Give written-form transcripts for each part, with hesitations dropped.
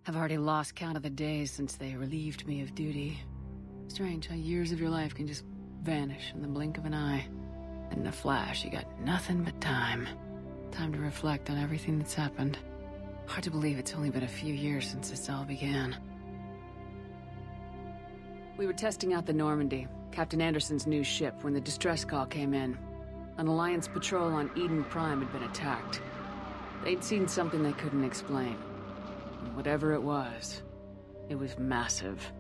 I've already lost count of the days since they relieved me of duty. Strange how years of your life can just vanish in the blink of an eye. And in a flash, you got nothing but time. Time to reflect on everything that's happened. Hard to believe it's only been a few years since this all began. We were testing out the Normandy, Captain Anderson's new ship, when the distress call came in. An Alliance patrol on Eden Prime had been attacked. They'd seen something they couldn't explain. And whatever it was massive.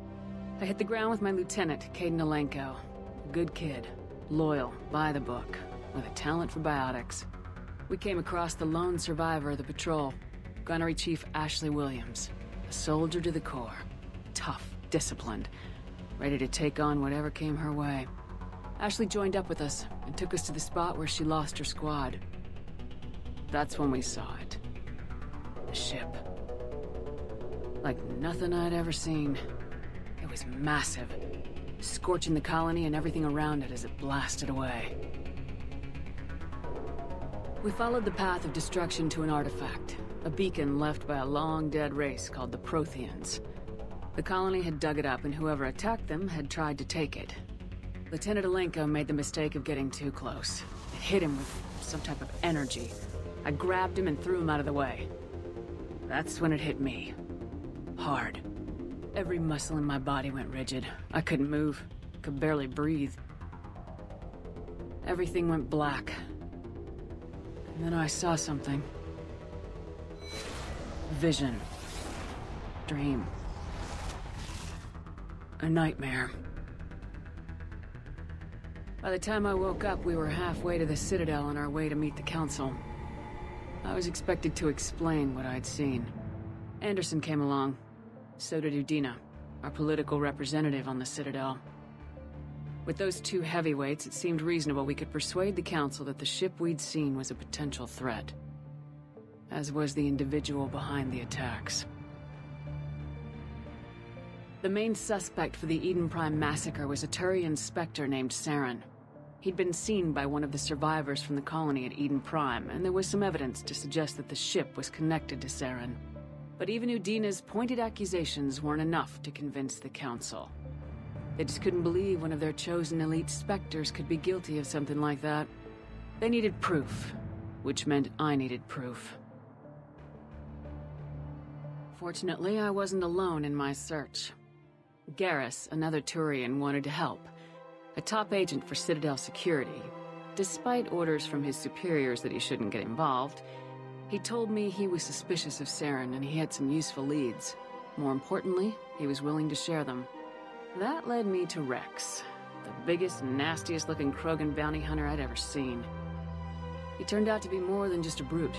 I hit the ground with my lieutenant, Kaidan Alenko. A good kid, loyal, by the book, with a talent for biotics. We came across the lone survivor of the patrol, Gunnery Chief Ashley Williams. A soldier to the core. Tough, disciplined, ready to take on whatever came her way. Ashley joined up with us and took us to the spot where she lost her squad. That's when we saw it. The ship. Like nothing I'd ever seen. It was massive, scorching the colony and everything around it as it blasted away. We followed the path of destruction to an artifact, a beacon left by a long-dead race called the Protheans. The colony had dug it up, and whoever attacked them had tried to take it. Lieutenant Alenko made the mistake of getting too close. It hit him with some type of energy. I grabbed him and threw him out of the way. That's when it hit me. Hard. Every muscle in my body went rigid. I couldn't move, could barely breathe. Everything went black. And then I saw something. Vision. Dream. A nightmare. By the time I woke up, we were halfway to the Citadel on our way to meet the Council. I was expected to explain what I'd seen. Anderson came along. So did Udina, our political representative on the Citadel. With those two heavyweights, it seemed reasonable we could persuade the Council that the ship we'd seen was a potential threat. As was the individual behind the attacks. The main suspect for the Eden Prime massacre was a Turian Spectre named Saren. He'd been seen by one of the survivors from the colony at Eden Prime, and there was some evidence to suggest that the ship was connected to Saren. But even Udina's pointed accusations weren't enough to convince the Council. They just couldn't believe one of their chosen elite Spectres could be guilty of something like that. They needed proof, which meant I needed proof. Fortunately, I wasn't alone in my search. Garrus, another Turian, wanted to help. A top agent for Citadel security. Despite orders from his superiors that he shouldn't get involved, he told me he was suspicious of Saren and he had some useful leads. More importantly, he was willing to share them. That led me to Rex, the biggest, nastiest looking Krogan bounty hunter I'd ever seen. He turned out to be more than just a brute.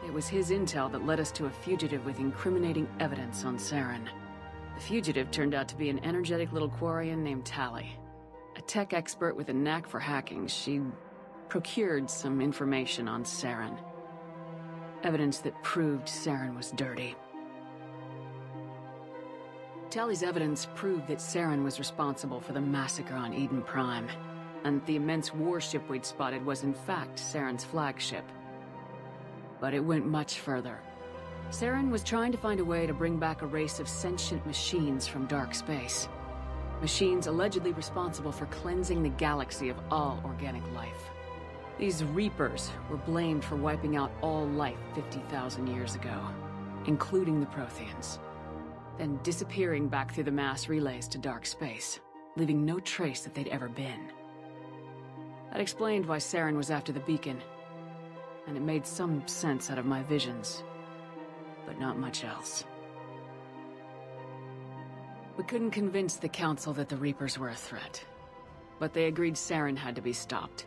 It was his intel that led us to a fugitive with incriminating evidence on Saren. The fugitive turned out to be an energetic little Quarian named Tali. A tech expert with a knack for hacking, she procured some information on Saren. Evidence that proved Saren was dirty. Tali's evidence proved that Saren was responsible for the massacre on Eden Prime, and the immense warship we'd spotted was in fact Saren's flagship. But it went much further. Saren was trying to find a way to bring back a race of sentient machines from dark space. Machines allegedly responsible for cleansing the galaxy of all organic life. These Reapers were blamed for wiping out all life 50,000 years ago, including the Protheans, then disappearing back through the mass relays to dark space, leaving no trace that they'd ever been. That explained why Saren was after the beacon, and it made some sense out of my visions, but not much else. We couldn't convince the Council that the Reapers were a threat, but they agreed Saren had to be stopped.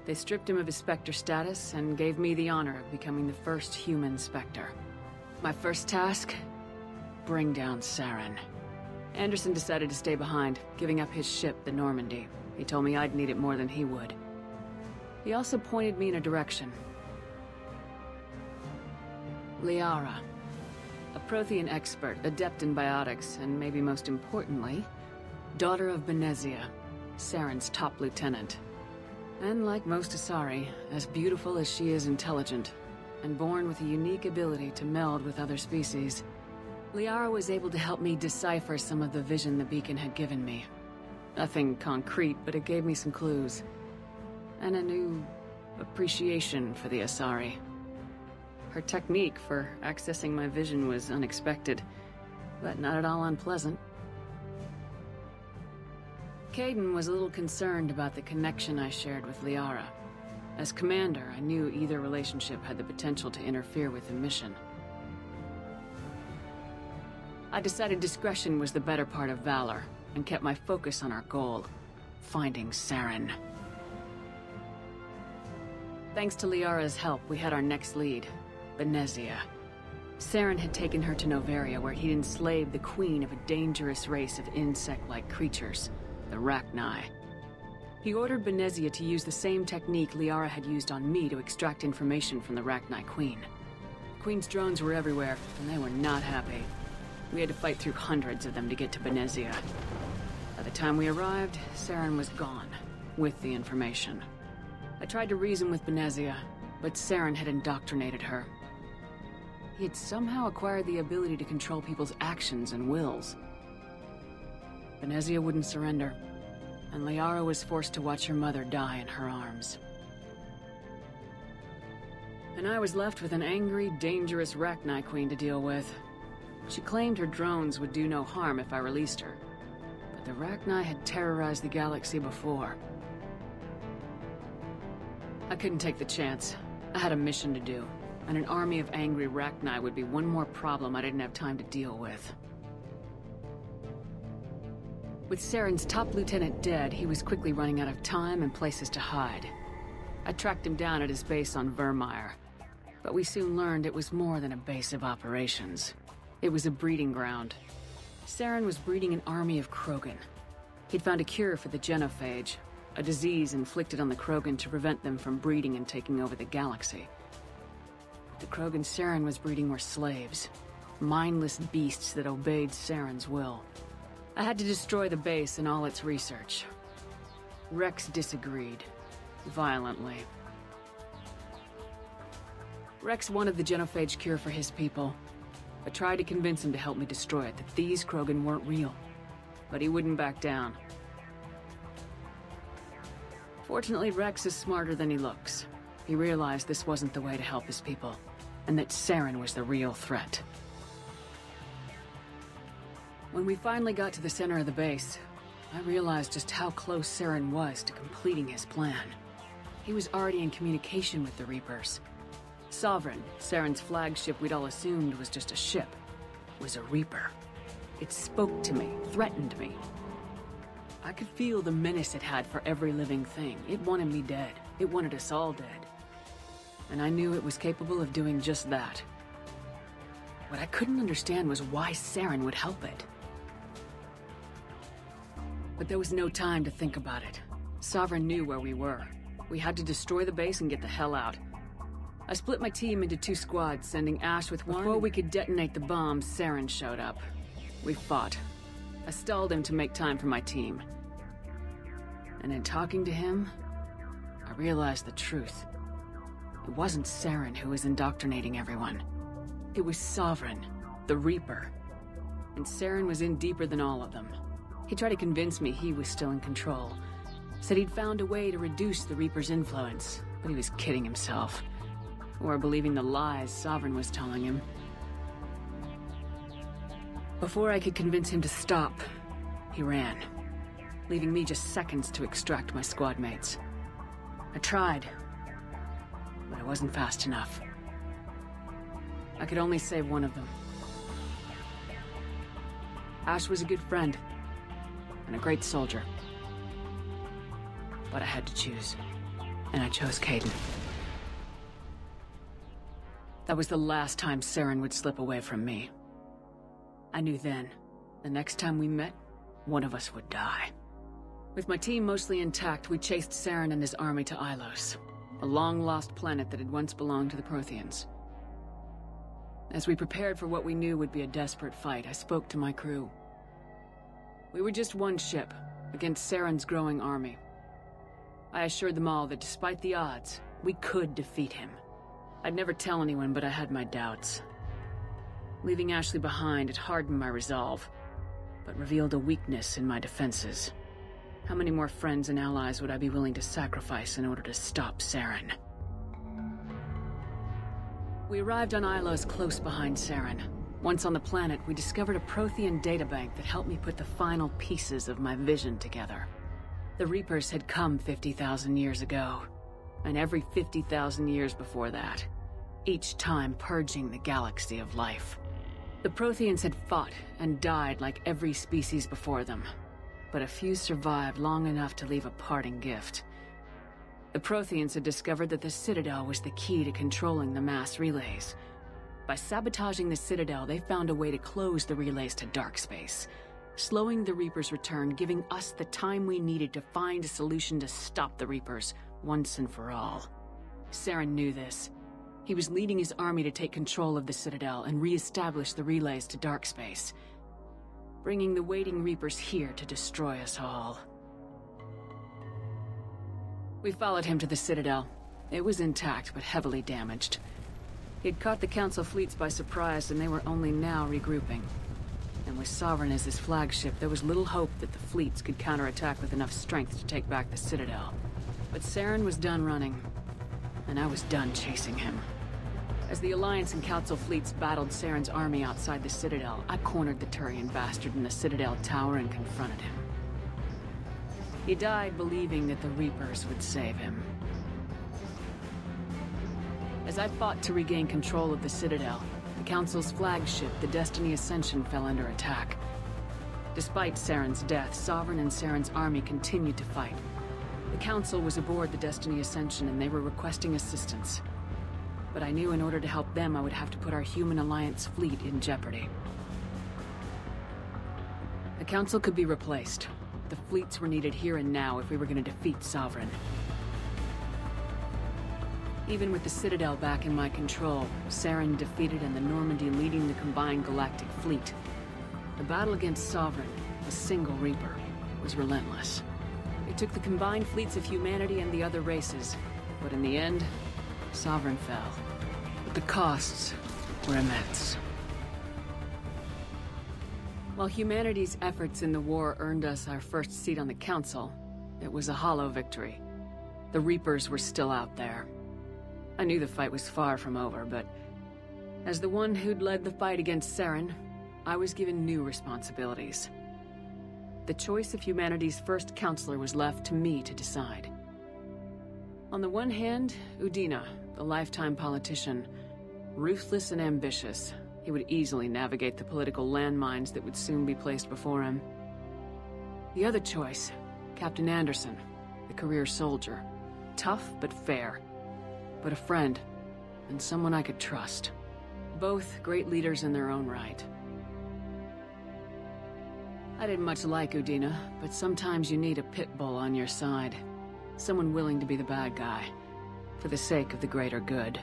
They stripped him of his Spectre status and gave me the honor of becoming the first human Spectre. My first task? Bring down Saren. Anderson decided to stay behind, giving up his ship, the Normandy. He told me I'd need it more than he would. He also pointed me in a direction. Liara. A Prothean expert, adept in biotics, and maybe most importantly, daughter of Benezia, Saren's top lieutenant. And like most Asari, as beautiful as she is intelligent, and born with a unique ability to meld with other species. Liara was able to help me decipher some of the vision the beacon had given me. Nothing concrete, but it gave me some clues. And a new appreciation for the Asari. Her technique for accessing my vision was unexpected, but not at all unpleasant. Kaidan was a little concerned about the connection I shared with Liara. As commander, I knew either relationship had the potential to interfere with the mission. I decided discretion was the better part of valor, and kept my focus on our goal, finding Saren. Thanks to Liara's help, we had our next lead, Benezia. Saren had taken her to Noveria, where he'd enslaved the queen of a dangerous race of insect-like creatures, the Rachni. He ordered Benezia to use the same technique Liara had used on me to extract information from the Rachni queen. The queen's drones were everywhere, and they were not happy. We had to fight through hundreds of them to get to Benezia. By the time we arrived, Saren was gone, with the information. I tried to reason with Benezia, but Saren had indoctrinated her. He had somehow acquired the ability to control people's actions and wills. Benezia wouldn't surrender, and Liara was forced to watch her mother die in her arms. And I was left with an angry, dangerous Rachni queen to deal with. She claimed her drones would do no harm if I released her, but the Rachni had terrorized the galaxy before. I couldn't take the chance. I had a mission to do, and an army of angry Rachni would be one more problem I didn't have time to deal with. With Saren's top lieutenant dead, he was quickly running out of time and places to hide. I tracked him down at his base on Vermeer, but we soon learned it was more than a base of operations. It was a breeding ground. Saren was breeding an army of Krogan. He'd found a cure for the genophage, a disease inflicted on the Krogan to prevent them from breeding and taking over the galaxy. The Krogan Saren was breeding were slaves, mindless beasts that obeyed Saren's will. I had to destroy the base and all its research. Rex disagreed, violently. Rex wanted the genophage cure for his people. I tried to convince him to help me destroy it, that these Krogan weren't real. But he wouldn't back down. Fortunately, Rex is smarter than he looks. He realized this wasn't the way to help his people, and that Saren was the real threat. When we finally got to the center of the base, I realized just how close Saren was to completing his plan. He was already in communication with the Reapers. Sovereign, Saren's flagship we'd all assumed was just a ship, was a Reaper. It spoke to me, threatened me. I could feel the menace it had for every living thing. It wanted me dead. It wanted us all dead. And I knew it was capable of doing just that. What I couldn't understand was why Saren would help it. But there was no time to think about it. Sovereign knew where we were. We had to destroy the base and get the hell out. I split my team into 2 squads, sending Ash with one. Before we could detonate the bomb, Saren showed up. We fought. I stalled him to make time for my team. And in talking to him, I realized the truth. It wasn't Saren who was indoctrinating everyone. It was Sovereign, the Reaper. And Saren was in deeper than all of them. He tried to convince me he was still in control. Said he'd found a way to reduce the Reaper's influence, but he was kidding himself. Or believing the lies Sovereign was telling him. Before I could convince him to stop, he ran, leaving me just seconds to extract my squad mates. I tried, but I wasn't fast enough. I could only save one of them. Ash was a good friend, and a great soldier. But I had to choose, and I chose Kaidan. That was the last time Saren would slip away from me. I knew then, the next time we met, one of us would die. With my team mostly intact, we chased Saren and his army to Ilos, a long-lost planet that had once belonged to the Protheans. As we prepared for what we knew would be a desperate fight, I spoke to my crew. We were just one ship, against Saren's growing army. I assured them all that despite the odds, we could defeat him. I'd never tell anyone, but I had my doubts. Leaving Ashley behind, it hardened my resolve, but revealed a weakness in my defenses. How many more friends and allies would I be willing to sacrifice in order to stop Saren? We arrived on Ilos close behind Saren. Once on the planet, we discovered a Prothean databank that helped me put the final pieces of my vision together. The Reapers had come 50,000 years ago, and every 50,000 years before that, each time purging the galaxy of life. The Protheans had fought and died like every species before them, but a few survived long enough to leave a parting gift. The Protheans had discovered that the Citadel was the key to controlling the mass relays. By sabotaging the Citadel, they found a way to close the relays to dark space, slowing the Reapers' return, giving us the time we needed to find a solution to stop the Reapers once and for all. Saren knew this. He was leading his army to take control of the Citadel and re-establish the relays to dark space, bringing the waiting Reapers here to destroy us all. We followed him to the Citadel. It was intact, but heavily damaged. He'd caught the Council fleets by surprise, and they were only now regrouping. And with Sovereign as his flagship, there was little hope that the fleets could counterattack with enough strength to take back the Citadel. But Saren was done running, and I was done chasing him. As the Alliance and Council fleets battled Saren's army outside the Citadel, I cornered the Turian bastard in the Citadel tower and confronted him. He died believing that the Reapers would save him. As I fought to regain control of the Citadel, the Council's flagship, the Destiny Ascension, fell under attack. Despite Saren's death, Sovereign and Saren's army continued to fight. The Council was aboard the Destiny Ascension and they were requesting assistance. But I knew in order to help them, I would have to put our human Alliance fleet in jeopardy. The Council could be replaced. The fleets were needed here and now if we were going to defeat Sovereign. Even with the Citadel back in my control, Saren defeated and the Normandy leading the combined galactic fleet. The battle against Sovereign, a single Reaper, was relentless. It took the combined fleets of humanity and the other races, but in the end, Sovereign fell. But the costs were immense. While humanity's efforts in the war earned us our first seat on the Council, it was a hollow victory. The Reapers were still out there. I knew the fight was far from over, but as the one who'd led the fight against Saren, I was given new responsibilities. The choice of humanity's first counselor was left to me to decide. On the one hand, Udina, the lifetime politician. Ruthless and ambitious, he would easily navigate the political landmines that would soon be placed before him. The other choice, Captain Anderson, the career soldier. Tough but fair. But a friend, and someone I could trust. Both great leaders in their own right. I didn't much like Udina, but sometimes you need a pit bull on your side. Someone willing to be the bad guy, for the sake of the greater good.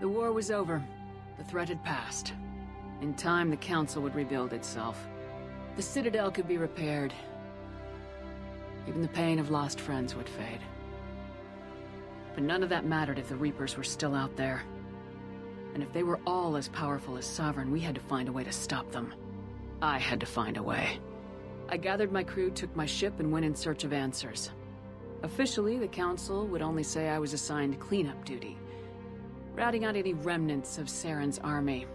The war was over. The threat had passed. In time, the Council would rebuild itself. The Citadel could be repaired. Even the pain of lost friends would fade. But none of that mattered if the Reapers were still out there. And if they were all as powerful as Sovereign, we had to find a way to stop them. I had to find a way. I gathered my crew, took my ship, and went in search of answers. Officially, the Council would only say I was assigned cleanup duty, routing out any remnants of Saren's army.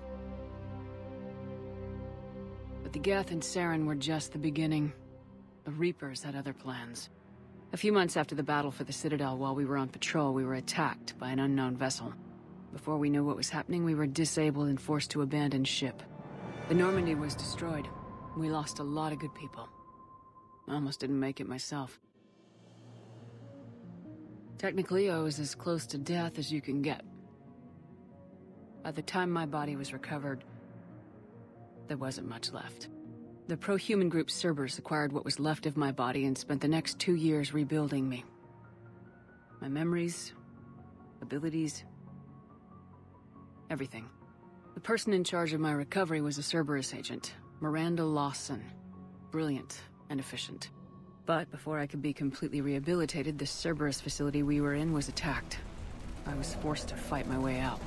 But the Geth and Saren were just the beginning. The Reapers had other plans. A few months after the battle for the Citadel, while we were on patrol, we were attacked by an unknown vessel. Before we knew what was happening, we were disabled and forced to abandon ship. The Normandy was destroyed. We lost a lot of good people. I almost didn't make it myself. Technically, I was as close to death as you can get. By the time my body was recovered, there wasn't much left. The pro-human group Cerberus acquired what was left of my body and spent the next 2 years rebuilding me. My memories, abilities, everything. The person in charge of my recovery was a Cerberus agent, Miranda Lawson. Brilliant and efficient. But before I could be completely rehabilitated, the Cerberus facility we were in was attacked. I was forced to fight my way out.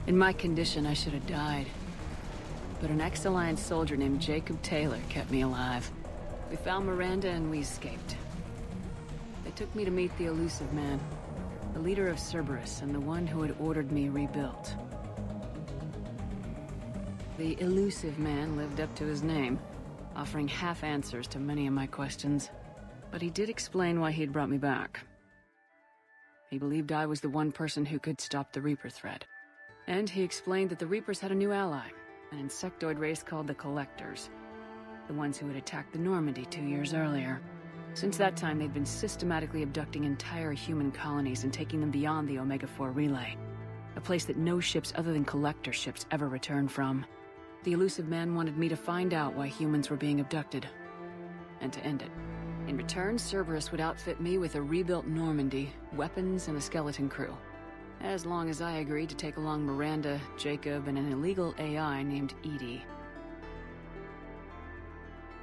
In my condition, I should have died. But an ex-Alliance soldier named Jacob Taylor kept me alive. We found Miranda and we escaped. They took me to meet the Elusive Man, the leader of Cerberus and the one who had ordered me rebuilt. The Elusive Man lived up to his name, offering half answers to many of my questions. But he did explain why he'd brought me back. He believed I was the one person who could stop the Reaper threat. And he explained that the Reapers had a new ally, an insectoid race called the Collectors. The ones who had attacked the Normandy 2 years earlier. Since that time, they'd been systematically abducting entire human colonies and taking them beyond the Omega-4 relay. A place that no ships other than Collector ships ever returned from. The Elusive Man wanted me to find out why humans were being abducted, and to end it. In return, Cerberus would outfit me with a rebuilt Normandy, weapons, and a skeleton crew. As long as I agreed to take along Miranda, Jacob, and an illegal AI named EDI.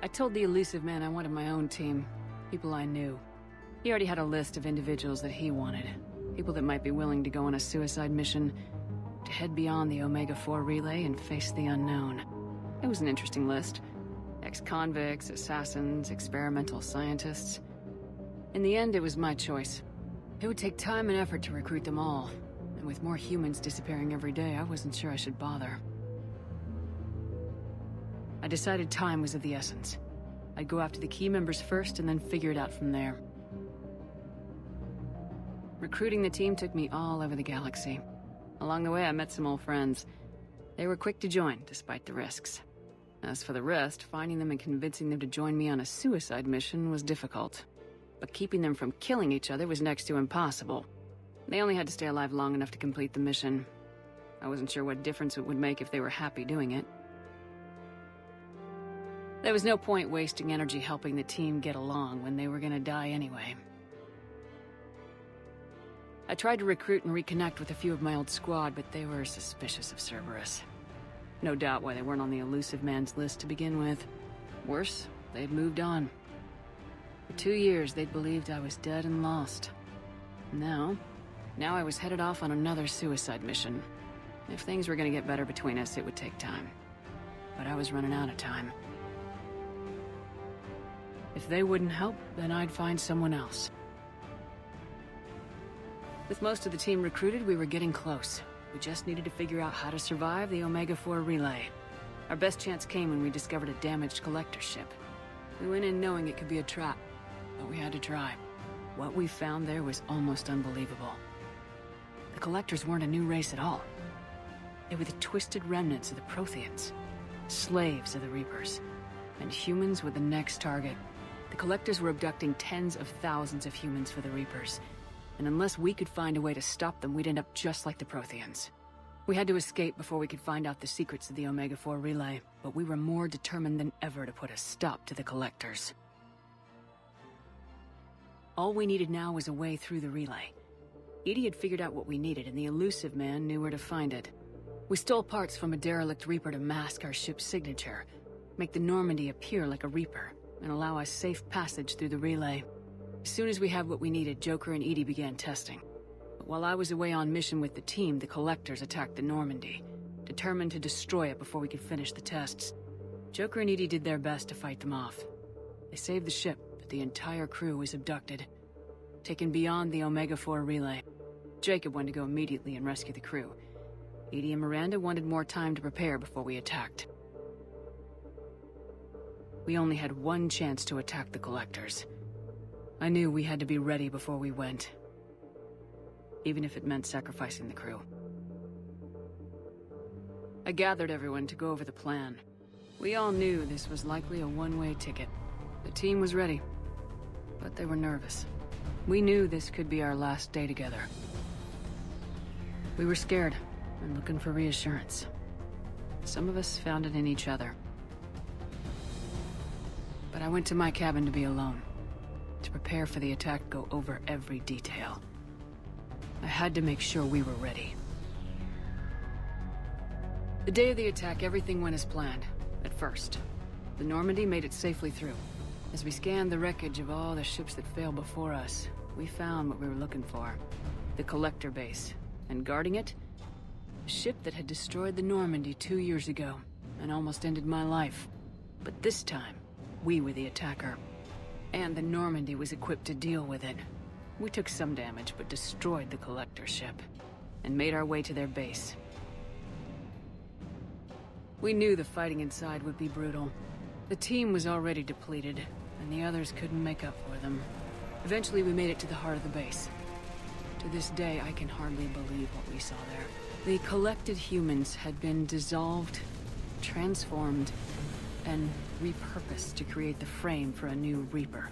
I told the Elusive Man I wanted my own team, people I knew. He already had a list of individuals that he wanted. People that might be willing to go on a suicide mission, to head beyond the Omega-4 relay and face the unknown. It was an interesting list. Ex-convicts, assassins, experimental scientists. In the end, it was my choice. It would take time and effort to recruit them all, and with more humans disappearing every day, I wasn't sure I should bother. I decided time was of the essence. I'd go after the key members first and then figure it out from there. Recruiting the team took me all over the galaxy. Along the way, I met some old friends. They were quick to join, despite the risks. As for the rest, finding them and convincing them to join me on a suicide mission was difficult. But keeping them from killing each other was next to impossible. They only had to stay alive long enough to complete the mission. I wasn't sure what difference it would make if they were happy doing it. There was no point wasting energy helping the team get along when they were gonna die anyway. I tried to recruit and reconnect with a few of my old squad, but they were suspicious of Cerberus. No doubt why they weren't on the Elusive Man's list to begin with. Worse, they'd moved on. For 2 years, they'd believed I was dead and lost. Now I was headed off on another suicide mission. If things were gonna get better between us, it would take time. But I was running out of time. If they wouldn't help, then I'd find someone else. With most of the team recruited, we were getting close. We just needed to figure out how to survive the Omega-4 relay. Our best chance came when we discovered a damaged Collector ship. We went in knowing it could be a trap, but we had to try. What we found there was almost unbelievable. The Collectors weren't a new race at all. They were the twisted remnants of the Protheans, slaves of the Reapers, and humans were the next target. The Collectors were abducting tens of thousands of humans for the Reapers, and unless we could find a way to stop them, we'd end up just like the Protheans. We had to escape before we could find out the secrets of the Omega-4 relay, but we were more determined than ever to put a stop to the Collectors. All we needed now was a way through the relay. EDI had figured out what we needed, and the Elusive Man knew where to find it. We stole parts from a derelict Reaper to mask our ship's signature, make the Normandy appear like a Reaper, and allow us safe passage through the relay. As soon as we had what we needed, Joker and EDI began testing. But while I was away on mission with the team, the Collectors attacked the Normandy, determined to destroy it before we could finish the tests. Joker and EDI did their best to fight them off. They saved the ship, but the entire crew was abducted, taken beyond the Omega-4 relay. Jacob wanted to go immediately and rescue the crew. EDI and Miranda wanted more time to prepare before we attacked. We only had one chance to attack the Collectors. I knew we had to be ready before we went, even if it meant sacrificing the crew. I gathered everyone to go over the plan. We all knew this was likely a one-way ticket. The team was ready, but they were nervous. We knew this could be our last day together. We were scared and looking for reassurance. Some of us found it in each other. But I went to my cabin to be alone. To prepare for the attack, go over every detail. I had to make sure we were ready. The day of the attack, everything went as planned, at first. The Normandy made it safely through. As we scanned the wreckage of all the ships that failed before us, we found what we were looking for. The Collector base. And guarding it, A ship that had destroyed the Normandy 2 years ago, and almost ended my life. But this time, we were the attacker. And the Normandy was equipped to deal with it. We took some damage, but destroyed the Collector ship, and made our way to their base. We knew the fighting inside would be brutal. The team was already depleted, and the others couldn't make up for them. Eventually, we made it to the heart of the base. To this day, I can hardly believe what we saw there. The collected humans had been dissolved, transformed, and repurposed to create the frame for a new Reaper.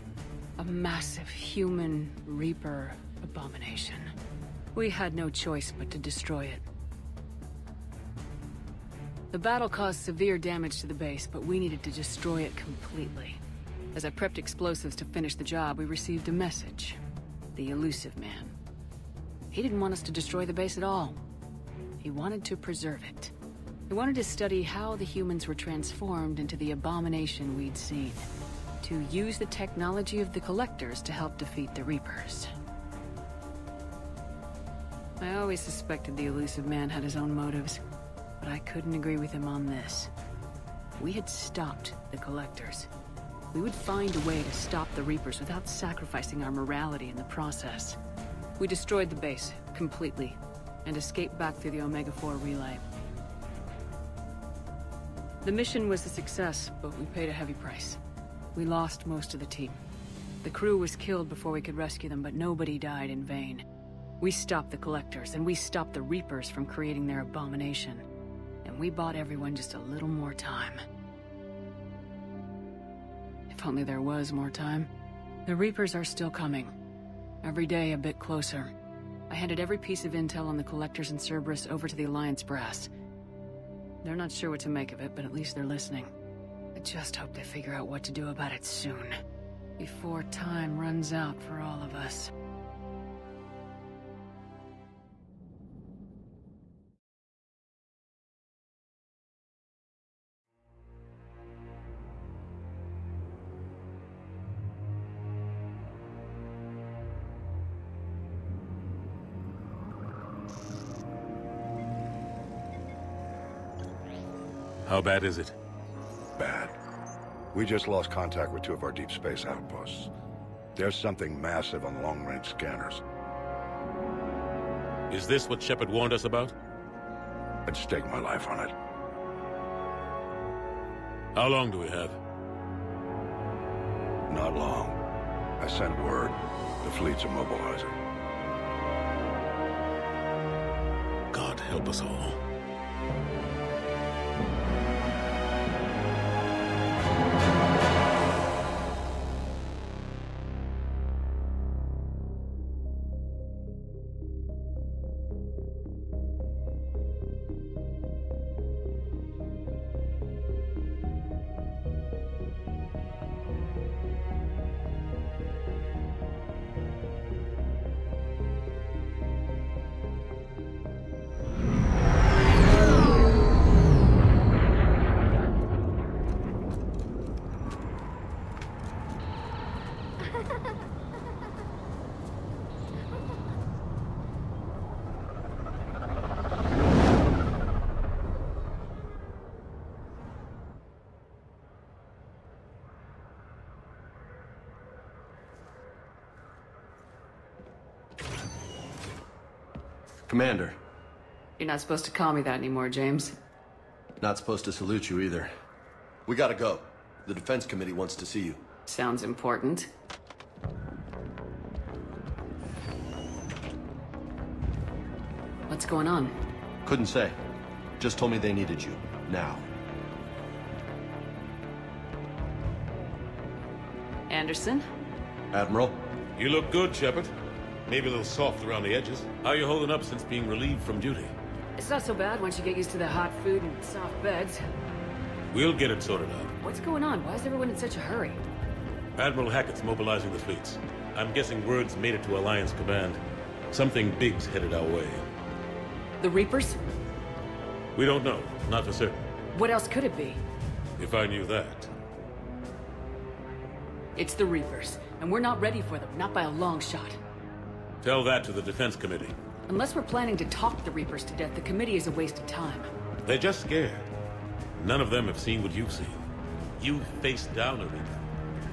A massive human Reaper abomination. We had no choice but to destroy it. The battle caused severe damage to the base, but we needed to destroy it completely. As I prepped explosives to finish the job, we received a message. The Illusive Man. He didn't want us to destroy the base at all. He wanted to preserve it. He wanted to study how the humans were transformed into the abomination we'd seen. To use the technology of the Collectors to help defeat the Reapers. I always suspected the Illusive Man had his own motives, but I couldn't agree with him on this. We had stopped the Collectors. We would find a way to stop the Reapers without sacrificing our morality in the process. We destroyed the base, completely, and escaped back through the Omega-4 relay. The mission was a success, but we paid a heavy price. We lost most of the team. The crew was killed before we could rescue them, but nobody died in vain. We stopped the Collectors, and we stopped the Reapers from creating their abomination. And we bought everyone just a little more time. If only there was more time. The Reapers are still coming. Every day a bit closer. I handed every piece of intel on the Collectors and Cerberus over to the Alliance brass. They're not sure what to make of it, but at least they're listening. I just hope they figure out what to do about it soon. Before time runs out for all of us. How bad is it? Bad. We just lost contact with 2 of our deep space outposts. There's something massive on the long-range scanners. Is this what Shepard warned us about? I'd stake my life on it. How long do we have? Not long. I sent word. The fleets are mobilizing. God help us all. Commander. You're not supposed to call me that anymore, James. Not supposed to salute you either. We gotta go. The Defense Committee wants to see you. Sounds important. What's going on? Couldn't say. Just told me they needed you. Now. Anderson? Admiral? You look good, Shepard. Maybe a little soft around the edges. How are you holding up since being relieved from duty? It's not so bad once you get used to the hot food and soft beds. We'll get it sorted out. What's going on? Why is everyone in such a hurry? Admiral Hackett's mobilizing the fleets. I'm guessing word's made it to Alliance Command. Something big's headed our way. The Reapers? We don't know. Not for certain. What else could it be? If I knew that. It's the Reapers, and we're not ready for them, not by a long shot. Tell that to the Defense Committee. Unless we're planning to talk the Reapers to death, the committee is a waste of time. They're just scared. None of them have seen what you've seen. You faced down a Reaper.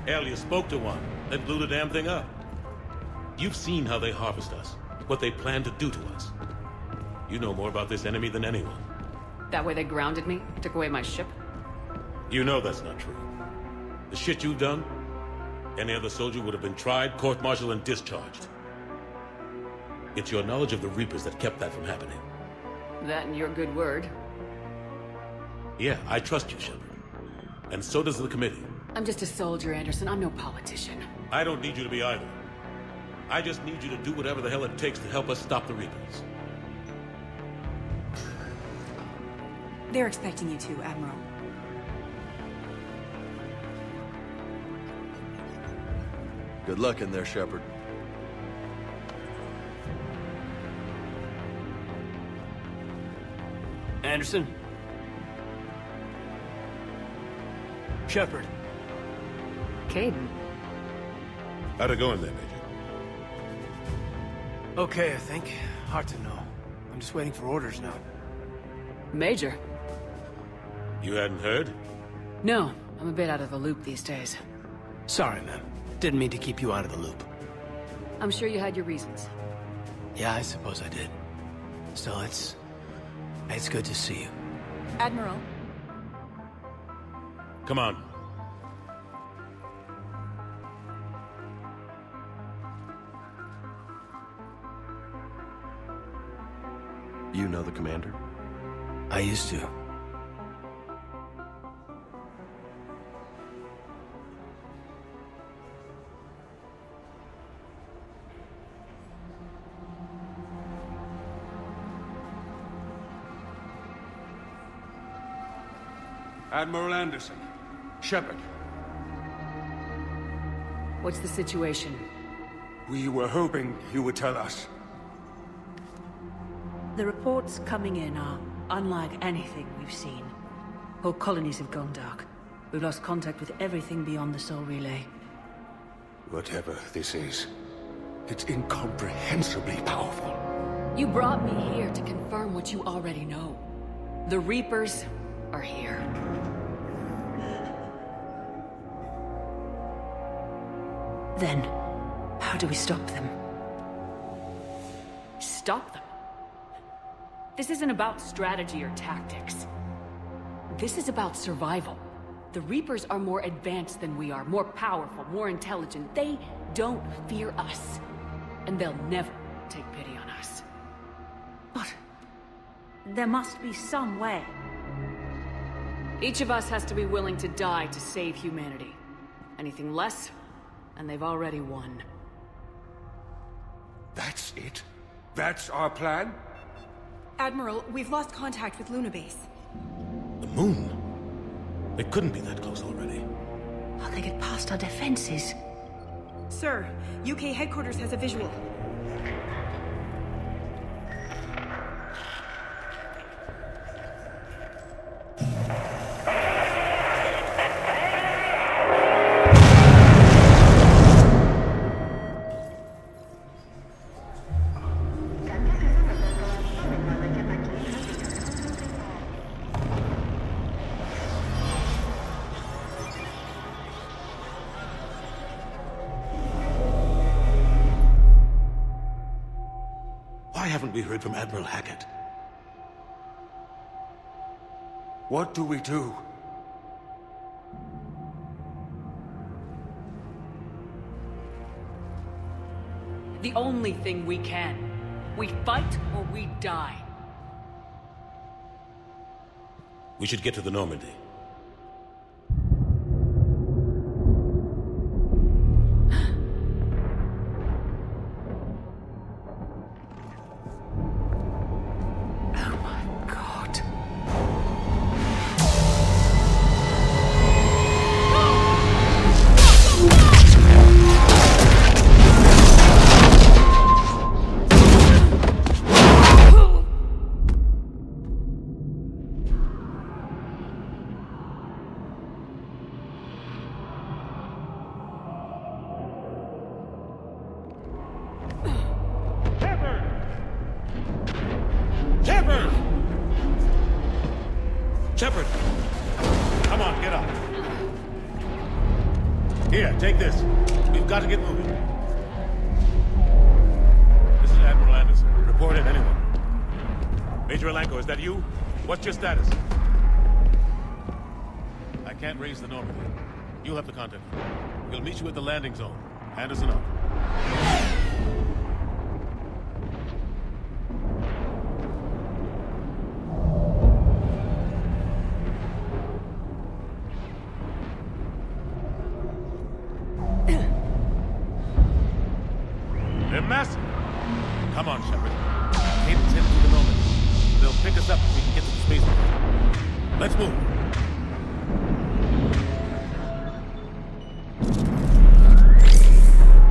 Hell, you spoke to one, then blew the damn thing up. You've seen how they harvest us, what they plan to do to us. You know more about this enemy than anyone. That way they grounded me, took away my ship? You know that's not true. The shit you've done, any other soldier would have been tried, court-martialed, and discharged. It's your knowledge of the Reapers that kept that from happening. That and your good word. Yeah, I trust you, Shepard. And so does the committee. I'm just a soldier, Anderson. I'm no politician. I don't need you to be either. I just need you to do whatever the hell it takes to help us stop the Reapers. They're expecting you to, Admiral. Good luck in there, Shepard. Anderson? Shepard. Kaidan. How'd it go in there, Major? Okay, I think. Hard to know. I'm just waiting for orders now. Major. You hadn't heard? No, I'm a bit out of the loop these days. Sorry, man. Didn't mean to keep you out of the loop. I'm sure you had your reasons. Yeah, I suppose I did. Still, it's good to see you. Admiral. Come on. You know the commander? I used to. Admiral Anderson. Shepard. What's the situation? We were hoping you would tell us. The reports coming in are unlike anything we've seen. Whole colonies have gone dark. We've lost contact with everything beyond the Sol Relay. Whatever this is, it's incomprehensibly powerful. You brought me here to confirm what you already know. The Reapers are here. Then, how do we stop them? Stop them? This isn't about strategy or tactics. This is about survival. The Reapers are more advanced than we are, more powerful, more intelligent. They don't fear us. And they'll never take pity on us. But there must be some way. Each of us has to be willing to die to save humanity. Anything less, and they've already won. That's it? That's our plan? Admiral, we've lost contact with Luna Base. The moon? They couldn't be that close already. How'd they get past our defenses? Sir, UK headquarters has a visual. Why haven't we heard from Admiral Hackett? What do we do? The only thing we can. We fight or we die. We should get to the Normandy. Shepard! Come on, get up. Here, take this. We've got to get moving. This is Admiral Anderson. Report in, anyone. Major Alenko, is that you? What's your status? I can't raise the Normandy. You'll have to contact me. We'll meet you at the landing zone. Anderson out. They're massive. Come on, Shepard. Caden's headed to the Normandy. They'll pick us up if we can get to the spaceport. Let's move.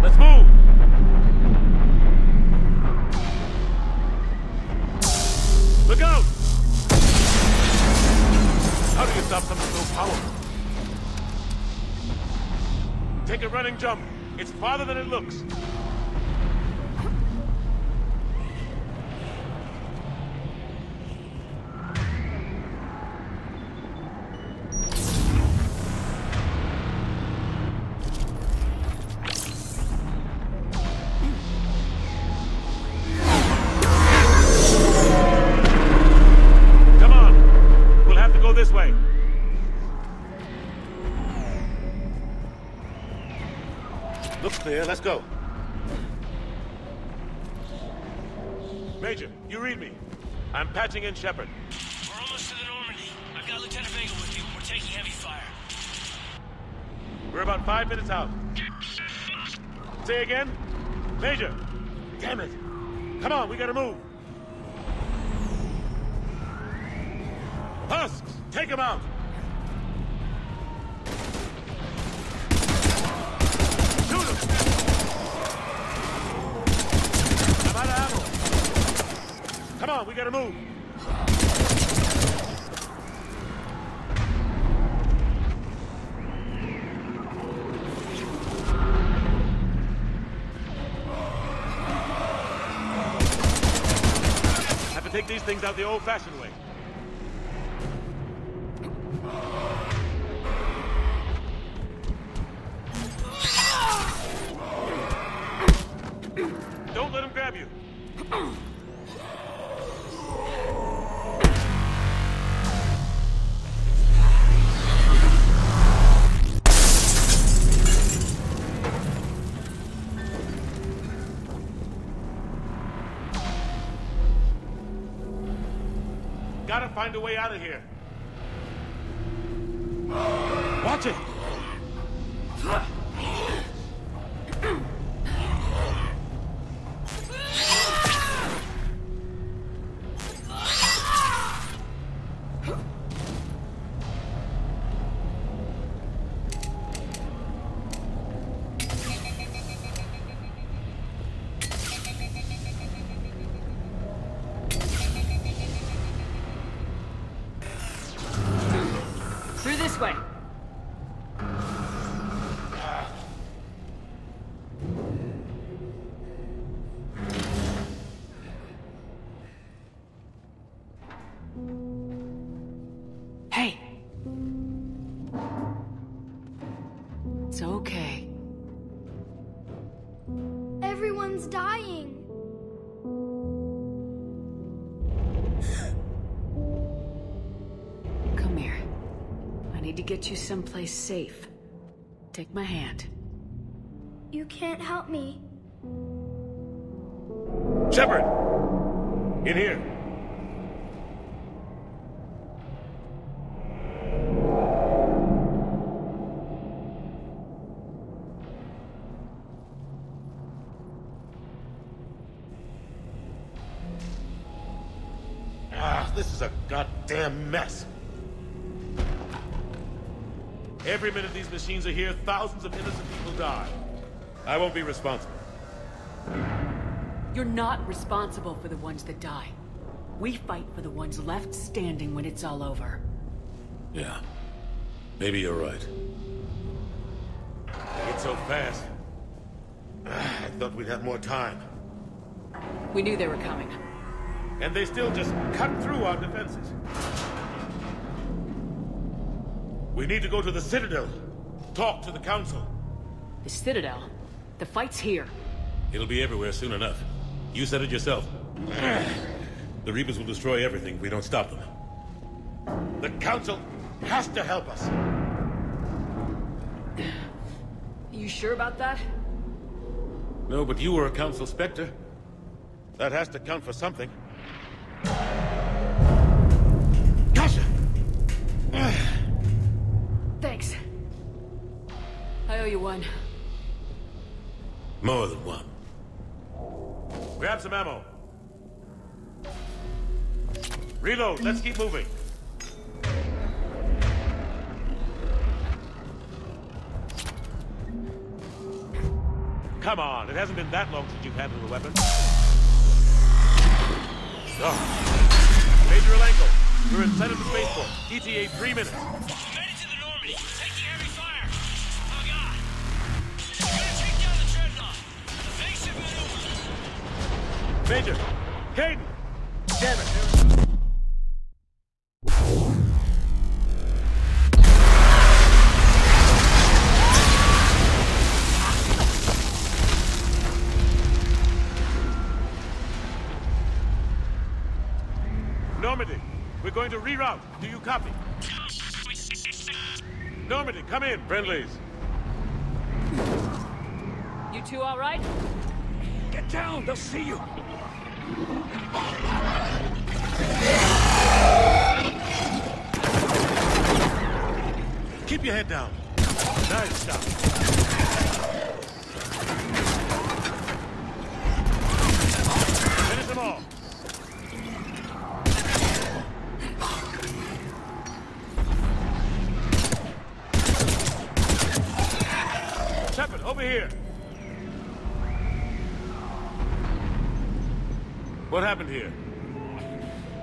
Let's move! Look out! How do you stop something so powerful? Take a running jump. It's farther than it looks. This way. Looks clear. Let's go. Major, you read me. I'm patching in Shepard. We're almost to the Normandy. I've got Lieutenant Vega with you. We're taking heavy fire. We're about 5 minutes out. Say again? Major! Damn it! Come on, we gotta move. Husks! Take him out! Shoot him! I'm out of ammo. Come on, we gotta move. Have to take these things out the old-fashioned way. Don't let him grab you. Gotta find a way out of here. Watch it! Through this way. Hey. It's okay. Everyone's dying. Come here. I need to get you someplace safe. Take my hand. You can't help me. Shepard! In here. This is a goddamn mess. Every minute these machines are here, thousands of innocent people die. I won't be responsible. You're not responsible for the ones that die. We fight for the ones left standing when it's all over. Yeah. Maybe you're right. It's so fast. I thought we'd have more time. We knew they were coming. And they still just cut through our defenses. We need to go to the Citadel. Talk to the Council. The Citadel? The fight's here. It'll be everywhere soon enough. You said it yourself. The Reapers will destroy everything if we don't stop them. The Council has to help us. You sure about that? No, but you were a Council Spectre. That has to count for something. Gotcha! Thanks. I owe you one. More than one. Grab some ammo. Reload, let's keep moving. Come on, it hasn't been that long since you've handled a weapon. Oh. Major Alenko, we're inside of the spaceport. ETA 3 minutes. Made it to the Normandy. Taking heavy fire. Oh, God. We're gonna take down the Dreadnought. Evasive maneuver. Major! Kane! Damn it! Normandy, we're going to reroute. Do you copy? Normandy, come in, friendlies. You two all right? Get down, they'll see you. Keep your head down. Nice stuff. Finish them all. Shepard, over here. What happened here?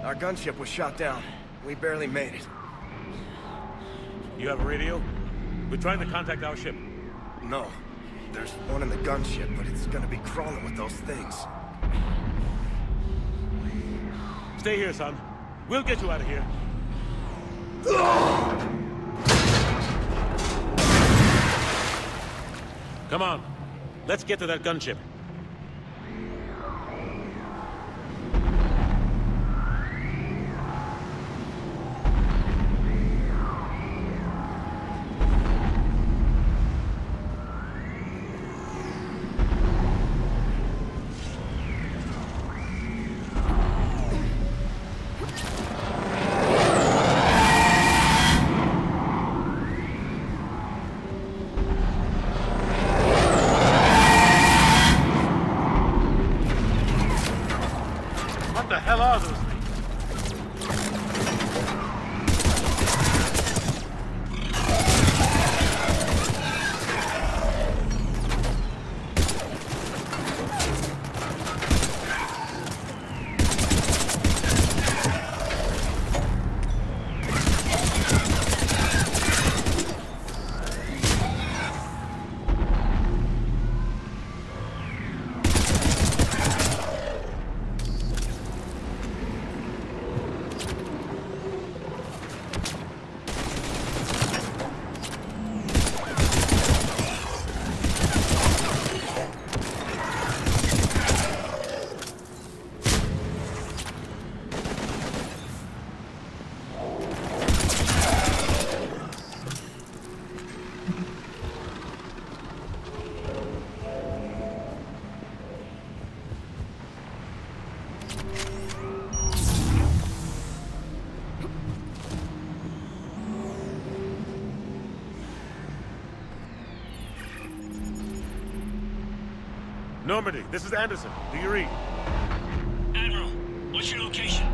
Our gunship was shot down. We barely made it. You have a radio? We're trying to contact our ship. No. There's one in the gunship, but it's gonna be crawling with those things. Stay here, son. We'll get you out of here. Come on. Let's get to that gunship. What the hell are those things? Normandy, this is Anderson. Do you read? Admiral, what's your location?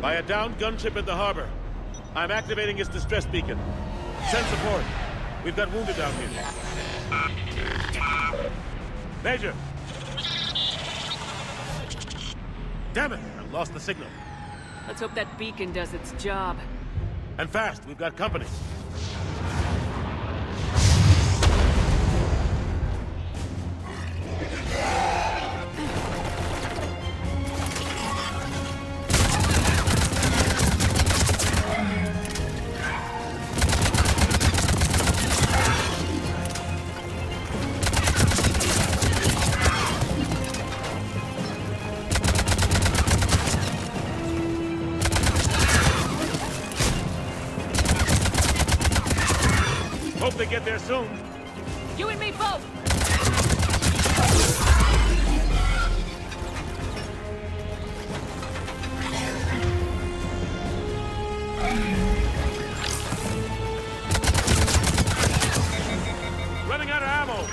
By a downed gunship in the harbor. I'm activating its distress beacon. Send support. We've got wounded down here. Major! Damn it! I lost the signal. Let's hope that beacon does its job. And fast. We've got company. get there soon. You and me both! Running out of ammo!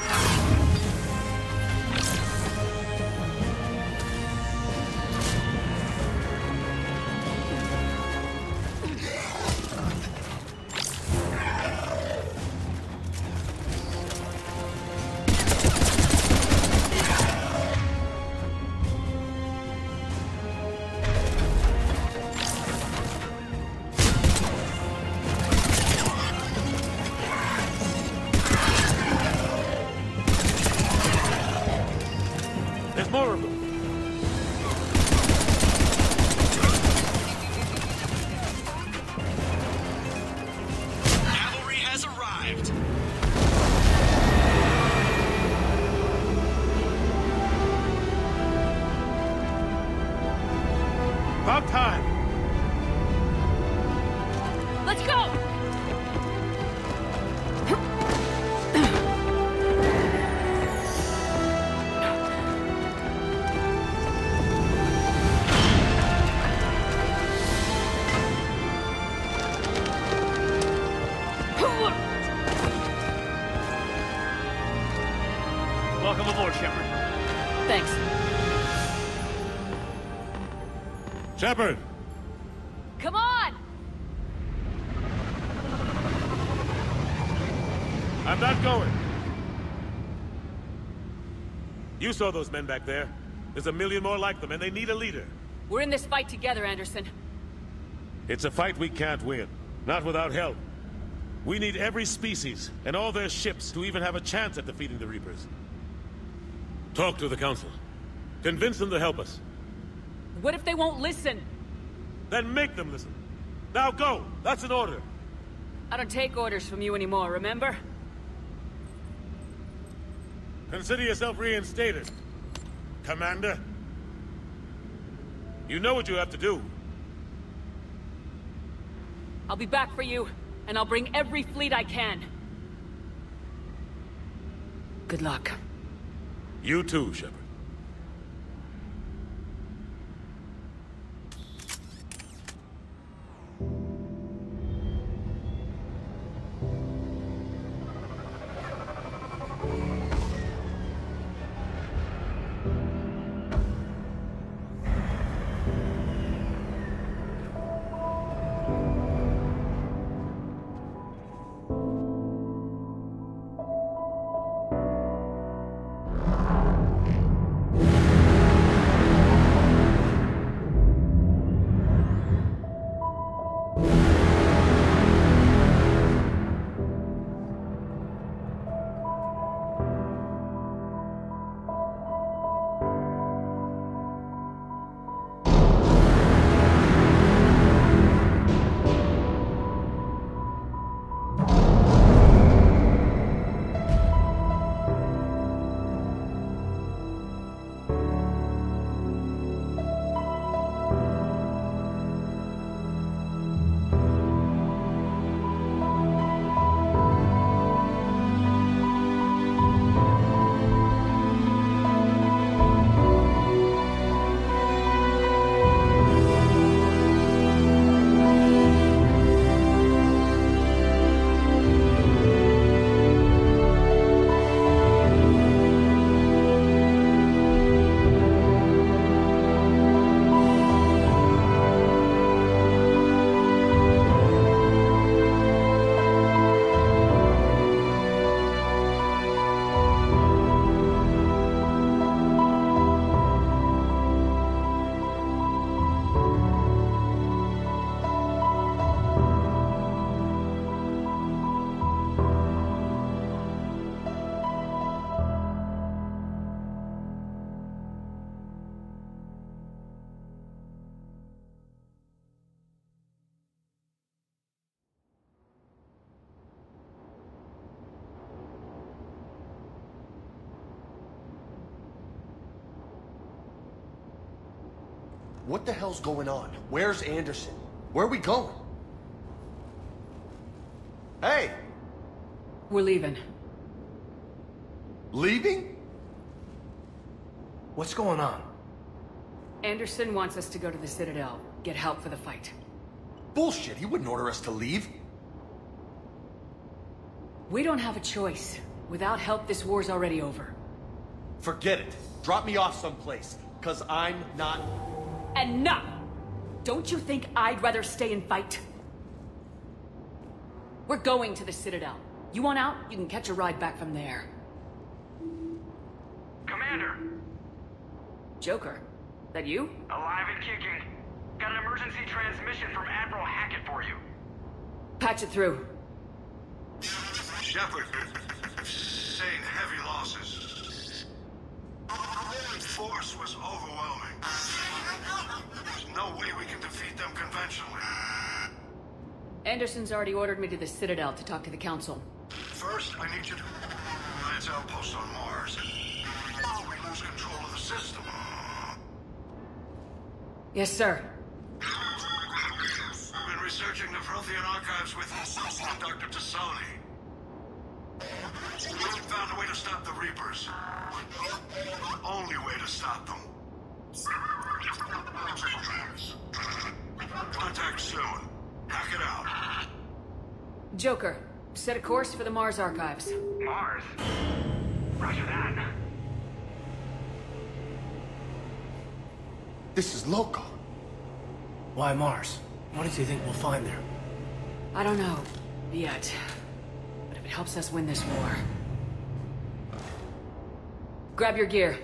More of them. Cavalry has arrived. About time. Let's go! Welcome aboard, Shepard. Thanks. Shepard! Come on! I'm not going. You saw those men back there. There's a million more like them, and they need a leader. We're in this fight together, Anderson. It's a fight we can't win. Not without help. We need every species, and all their ships, to even have a chance at defeating the Reapers. Talk to the Council. Convince them to help us. What if they won't listen? Then make them listen. Now go! That's an order! I don't take orders from you anymore, remember? Consider yourself reinstated, Commander. You know what you have to do. I'll be back for you, and I'll bring every fleet I can. Good luck. You too, Shepard. What the hell's going on? Where's Anderson? Where are we going? Hey! We're leaving. Leaving? What's going on? Anderson wants us to go to the Citadel, get help for the fight. Bullshit, he wouldn't order us to leave. We don't have a choice. Without help, this war's already over. Forget it. Drop me off someplace, cause I'm not... Enough! Don't you think I'd rather stay and fight? We're going to the Citadel. You want out? You can catch a ride back from there. Commander! Joker, that you? Alive and kicking. Got an emergency transmission from Admiral Hackett for you. Patch it through. Shepard, saying heavy losses. The force was overwhelming. There's no way we can defeat them conventionally. Anderson's already ordered me to the Citadel to talk to the Council. First, I need you to Alliance outpost on Mars. We lose control of the system. Yes, sir. I've been researching the Prothean archives with Dr. Tassoni. We found a way to stop the Reapers. The only way to stop them. Contact soon. Hack it out. Joker, set a course for the Mars archives. Mars? Roger that. This is loco. Why Mars? What did you think we'll find there? I don't know. Yet. But if it helps us win this war... Grab your gear.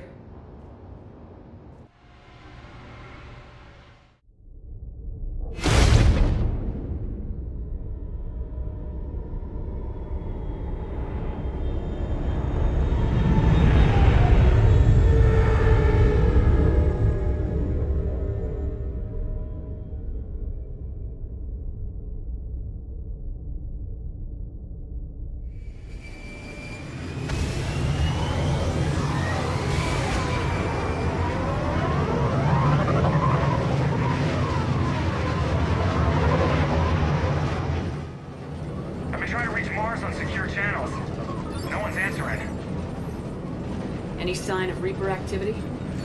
Any sign of Reaper activity?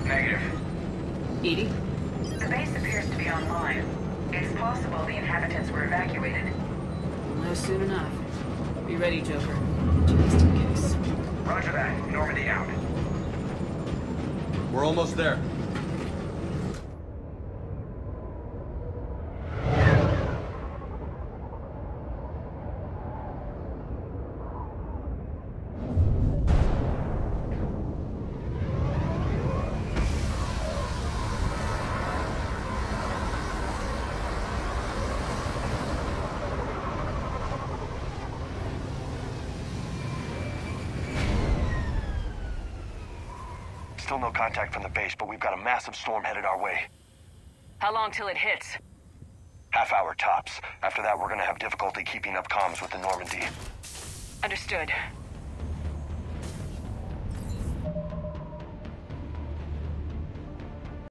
Negative. Edie? The base appears to be online. It's possible the inhabitants were evacuated. We'll know soon enough. Be ready, Joker. Just in case. Roger that. Normandy out. We're almost there. Still no contact from the base, but we've got a massive storm headed our way. How long till it hits? Half hour tops. After that, we're gonna have difficulty keeping up comms with the Normandy. Understood.